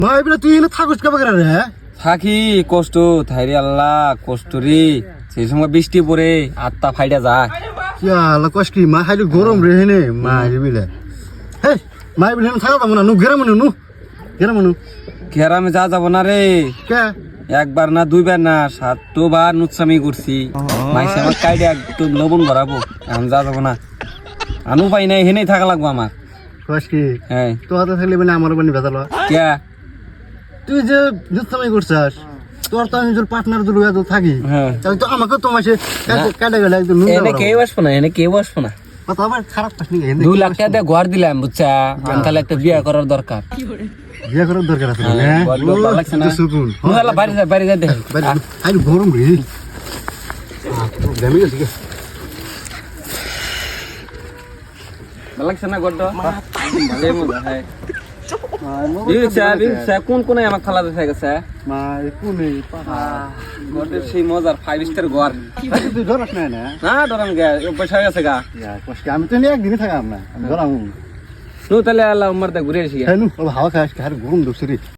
মা এবারে তুই এনে থাকুস কে বাগরা রে? থাকি কষ্ট থাইরে আল্লাহ কষ্ট রে সেই সময় বৃষ্টি পড়ে আত্মা ফাইটা যায় কি আলা কষ্ট কি মা খালি গরম রে হেনে মা এবিলে হে মা এবিলে থাকা যাবো না নু গেরাম নু গেরাম ঘেরামে যা যাব না রে কে একবার না দুইবার না 7বার নুচ্ছামি করছি মাইসে আমার কাইডে একটু লবণ ভরাবো এখন যা যাবো না আনু পাই নাই হেনেই থাকা লাগবো আমার কষ্ট কি হ্যাঁ তো হাতে থাকলে মানে আমার বানি বেজাল কে তুই যে জুতসামি করছাস তোর তো আমি তোর পার্টনার দুলু এত থাকি হ্যাঁ তাহলে তো আমাকে তো মাসে কাটে গেলে একদম নুন এনে কেউ আসবো না এনে কেউ আসবো না কথা আবার খারাপ পাস নাকি 2 লাখ টাকা দিয়ে ঘর দিলাম বুঝছা আমি তাহলে একটা বিয়ে করার দরকার বিয়ে করার দরকার আছে হ্যাঁ, বল, বল, ভালো লাগছে না? সুকুন মুহালা বাইরে যা দেখি আরে গরম রে গ্রামে গেছি ভালো লাগছে না গড্ড ভালোই মজা হয় বিউসা কোন কোন আমার খালা দেখা গেছে মা কোনে গড্ডের সেই মজার 5 স্টার ঘর তুই ধরাস না না না ডরাম গে পয়সা হয়ে গেছে গা কষ্ট আমি তো একদিনই থাকাম না আমি ধরাম নু তাহলে আল্লাহ উম্মার দা ঘুরে আসি হ্যাঁ নু হাওয়া খাস আর গরম দোসরি